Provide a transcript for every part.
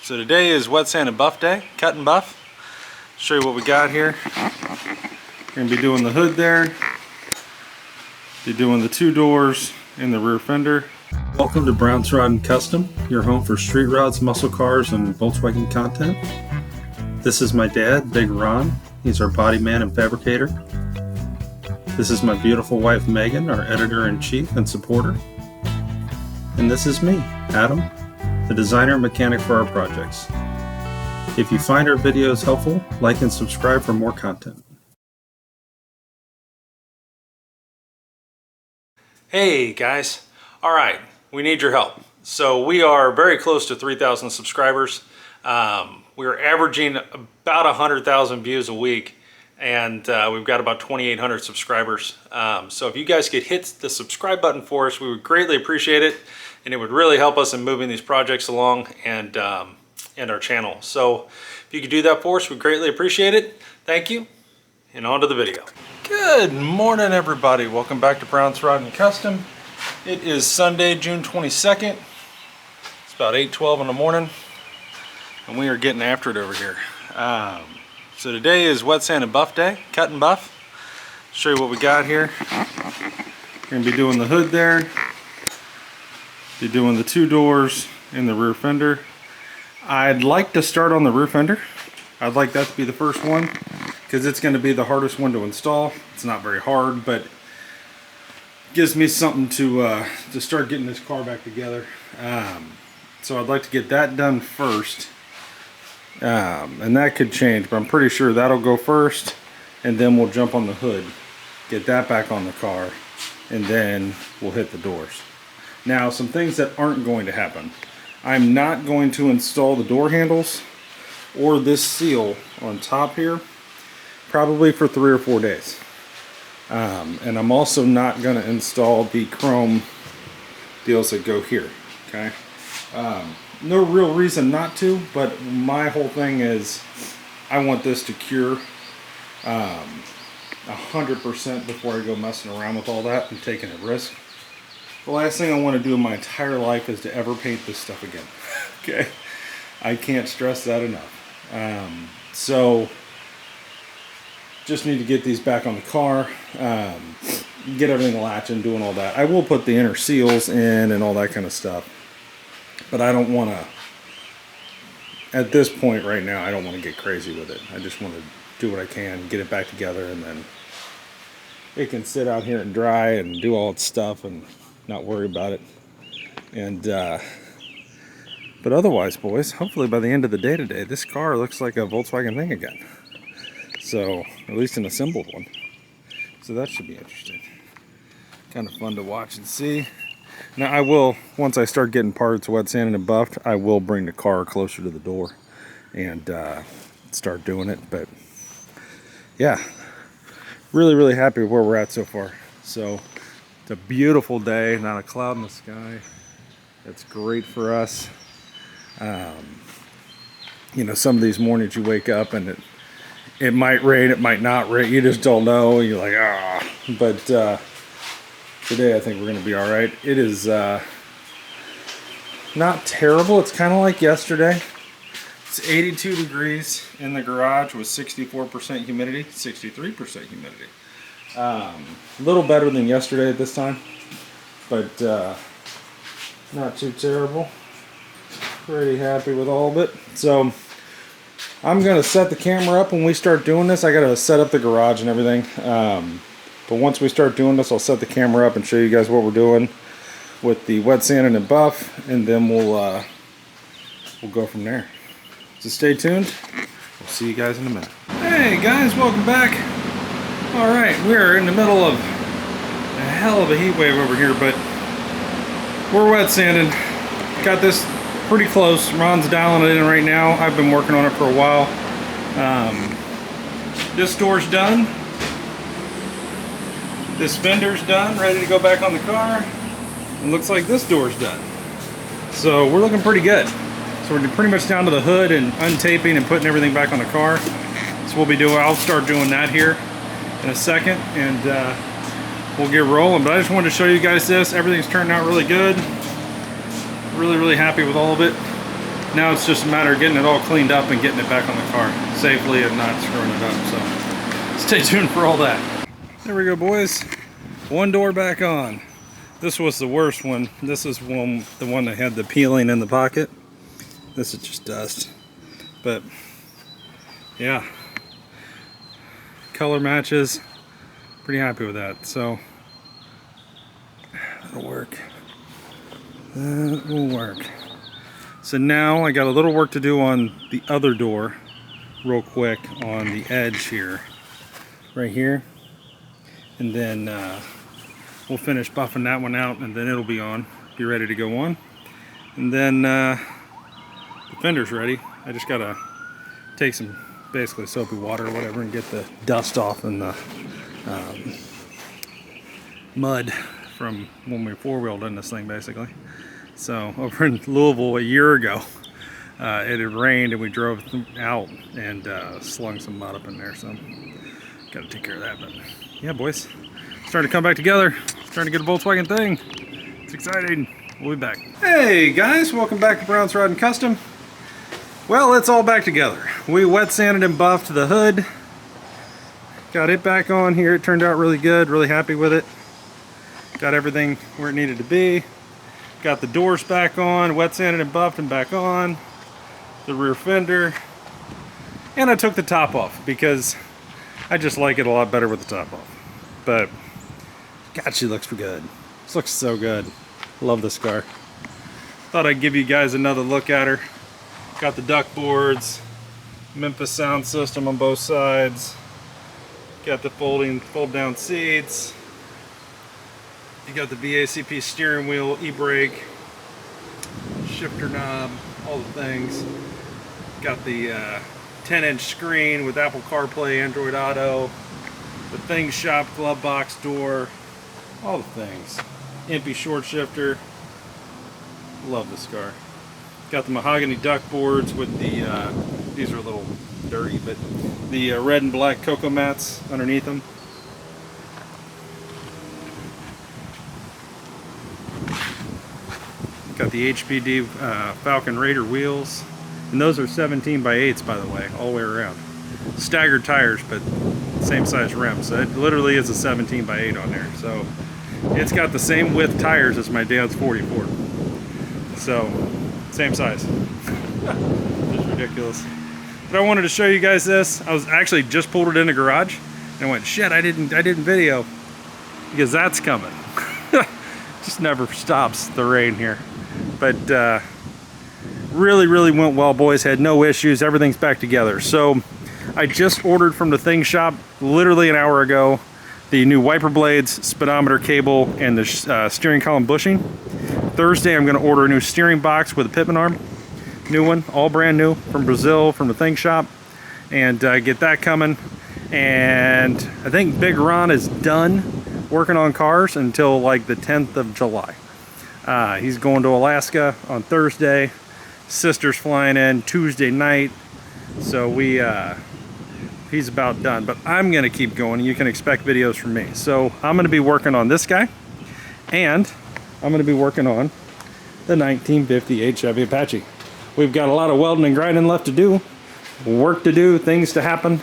So today is wet sand and buff day, cut and buff. Show you what we got here. We're going to be doing the hood there, be doing the two doors and the rear fender. Welcome to Brown's Rod and Custom, your home for street rods, muscle cars, and Volkswagen content. This is my dad, Big Ron. He's our body man and fabricator. This is my beautiful wife, Megan, our editor-in-chief and supporter. And this is me, Adam, the designer and mechanic for our projects. If you find our videos helpful, like and subscribe for more content. Hey guys, all right, we need your help. So we are very close to 3,000 subscribers. We're averaging about 100,000 views a week, and we've got about 2,800 subscribers. So if you guys could hit the subscribe button for us, we would greatly appreciate it, and it would really help us in moving these projects along and our channel. So if you could do that for us, we'd greatly appreciate it. Thank you, and on to the video. Good morning, everybody. Welcome back to Brown's Rod and Custom. It is Sunday, June 22nd. It's about 8:12 in the morning, and we are getting after it over here. So today is wet sand and buff day, cut and buff. Show you what we got here. We're going to be doing the hood there, be doing the two doors and the rear fender. I'd like to start on the rear fender. I'd like that to be the first one because it's going to be the hardest one to install. It's not very hard, but it gives me something to start getting this car back together. So I'd like to get that done first. And that could change, but I'm pretty sure that'll go first, and then we'll jump on the hood, get that back on the car, and then we'll hit the doors. Now, some things that aren't going to happen. I'm not going to install the door handles or this seal on top here, probably for 3 or 4 days. And I'm also not going to install the chrome deals that go here, okay? No real reason not to, but my whole thing is I want this to cure 100% before I go messing around with all that and taking a risk. The last thing I want to do in my entire life is to ever paint this stuff again. Okay, I can't stress that enough. So just need to get these back on the car, get everything latching, doing all that. I will put the inner seals in and all that kind of stuff. But I don't want to, at this point right now, I don't want to get crazy with it. I just want to do what I can, get it back together, and then it can sit out here and dry and do all its stuff and not worry about it. And, but otherwise, boys, hopefully by the end of the day today, this car looks like a Volkswagen thing again. So, at least an assembled one. So that should be interesting. Kind of fun to watch and see. Now I will, once I start getting parts wet sanded and buffed, I will bring the car closer to the door and start doing it. But yeah, really happy with where we're at so far. So it's a beautiful day, not a cloud in the sky. That's great for us. You know, some of these mornings you wake up and it might rain, it might not rain, you just don't know. You're like, ah, but today I think we're going to be all right. It is not terrible. It's kind of like yesterday. It's 82 degrees in the garage with 64% humidity, 63% humidity. A little better than yesterday at this time, but not too terrible. Pretty happy with all of it. So I'm going to set the camera up when we start doing this. I got to set up the garage and everything. But once we start doing this, I'll set the camera up and show you guys what we're doing with the wet sanding and buff, and then we'll go from there. So stay tuned. We'll see you guys in a minute. Hey guys, welcome back. All right, we're in the middle of a hell of a heat wave over here, but we're wet sanding. Got this pretty close. Ron's dialing it in right now. I've been working on it for a while. This door's done. This fender's done, ready to go back on the car. And looks like this door's done. So we're looking pretty good. So we're pretty much down to the hood and untaping and putting everything back on the car. So I'll start doing that here in a second, and we'll get rolling. But I just wanted to show you guys this. Everything's turned out really good. Really happy with all of it. Now it's just a matter of getting it all cleaned up and getting it back on the car safely and not screwing it up. So stay tuned for all that. There we go, boys. One door back on. This was the worst one. This is the one that had the peeling in the pocket. This is just dust. But yeah, color matches. Pretty happy with that. So that'll work. That will work. So now I got a little work to do on the other door real quick on the edge here, right here, and then we'll finish buffing that one out, and then it'll be on, be ready to go on. And then the fender's ready. I just gotta take some basically soapy water or whatever and get the dust off and the mud from when we four-wheeled in this thing basically. So over in Louisville a year ago, it had rained and we drove out and slung some mud up in there. So got to take care of that. But yeah, boys, starting to come back together. Starting to get a Volkswagen thing. It's exciting. We'll be back. Hey guys, welcome back to Brown's Rod and Custom. Well, it's all back together. We wet sanded and buffed the hood. Got it back on here. It turned out really good. Really happy with it. Got everything where it needed to be. Got the doors back on, wet sanded and buffed and back on. The rear fender. And I took the top off because I just like it a lot better with the top off. But, God, she looks good. This looks so good. Love this car. Thought I'd give you guys another look at her. Got the duck boards, Memphis sound system on both sides. Got the fold down seats. You got the VACP steering wheel, e-brake, shifter knob, all the things. Got the 10-inch screen with Apple CarPlay, Android Auto, the thing shop, glove box door, all the things. Impy short shifter. Love this car. Got the mahogany duck boards with the, these are a little dirty, but the red and black cocoa mats underneath them. Got the HPD Falcon Raider wheels, and those are 17 by 8s, by the way, all the way around. Staggered tires, but same size rims. So it literally is a 17 by 8 on there. So it's got the same width tires as my dad's 44. So same size. It's ridiculous. But I wanted to show you guys this. I was actually just pulled it in the garage, and I went, shit, I didn't video because that's coming. Just never stops, the rain here. But really went well, boys. Had no issues. Everything's back together. So I just ordered from the thing shop literally an hour ago the new wiper blades, speedometer cable, and the steering column bushing. Thursday I'm going to order a new steering box with a pitman arm. New one, all brand new from Brazil, from the thing shop, and get that coming. And I think Big Ron is done working on cars until like the 10th of July. He's going to Alaska on Thursday. Sister's flying in Tuesday night. So he's about done, but I'm gonna keep going. You can expect videos from me. So I'm gonna be working on this guy, and I'm gonna be working on the 1958 Chevy Apache. We've got a lot of welding and grinding left to do, work to do, things to happen.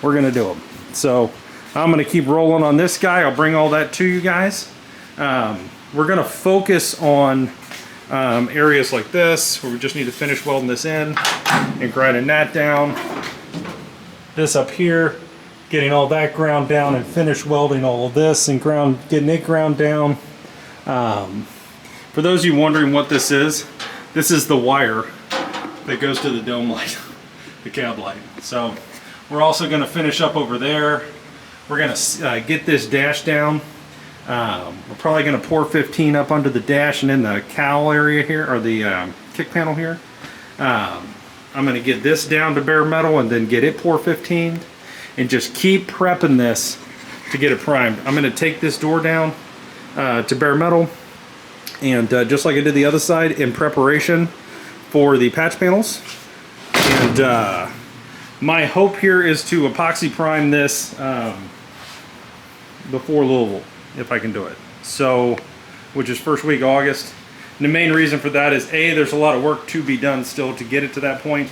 We're gonna do them. So I'm gonna keep rolling on this guy. I'll bring all that to you guys. We're gonna focus on areas like this, where we just need to finish welding this in and grinding that down. This up here, getting all that ground down and finish welding all of this and getting it ground down. For those of you wondering what this is the wire that goes to the dome light, the cab light. So we're also going to finish up over there. We're going to get this dash down. We're probably going to pour 15 up under the dash and in the cowl area here, or the kick panel here. I'm going to get this down to bare metal and then get it pour 15 and just keep prepping this to get it primed. I'm going to take this door down to bare metal, and just like I did the other side, in preparation for the patch panels. And my hope here is to epoxy prime this before Louisville, if I can do it. So, which is first week of August. And the main reason for that is A, there's a lot of work to be done still to get it to that point.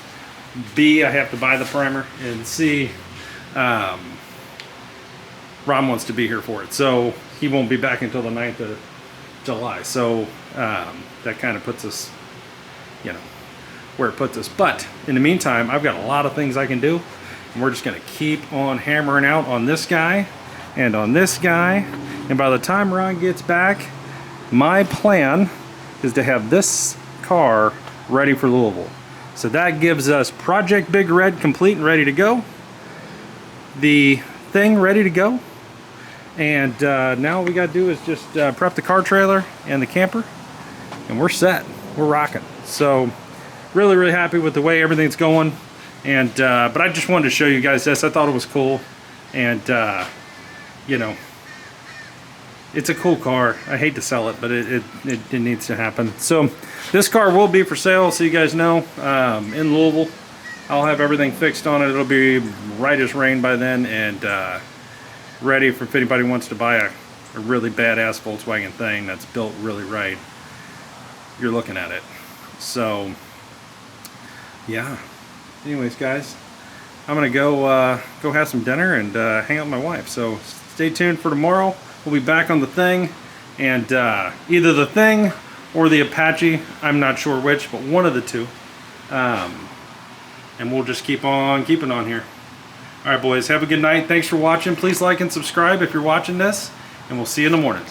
B, I have to buy the primer. And C, Ron wants to be here for it. So he won't be back until the 9th of July. So that kind of puts us, you know, where it puts us. But in the meantime, I've got a lot of things I can do. And we're just going to keep on hammering out on this guy and on this guy. And by the time Ron gets back, my plan is to have this car ready for Louisville. So that gives us Project Big Red complete and ready to go. The thing ready to go. And now all we got to do is just prep the car trailer and the camper. And we're set. We're rocking. So really, really happy with the way everything's going. And but I just wanted to show you guys this. I thought it was cool. And you know, it's a cool car. I hate to sell it, but it needs to happen. So this car will be for sale, so you guys know, in Louisville. I'll have everything fixed on it. It'll be right as rain by then, and ready for if anybody wants to buy a really badass Volkswagen thing that's built really right. You're looking at it. So yeah. Anyways, guys, I'm gonna go have some dinner and hang out with my wife. So stay tuned for tomorrow. We'll be back on the thing, and either the thing or the Apache. I'm not sure which, but one of the two. And we'll just keep on keeping on here. All right, boys, have a good night. Thanks for watching. Please like and subscribe if you're watching this, and we'll see you in the morning.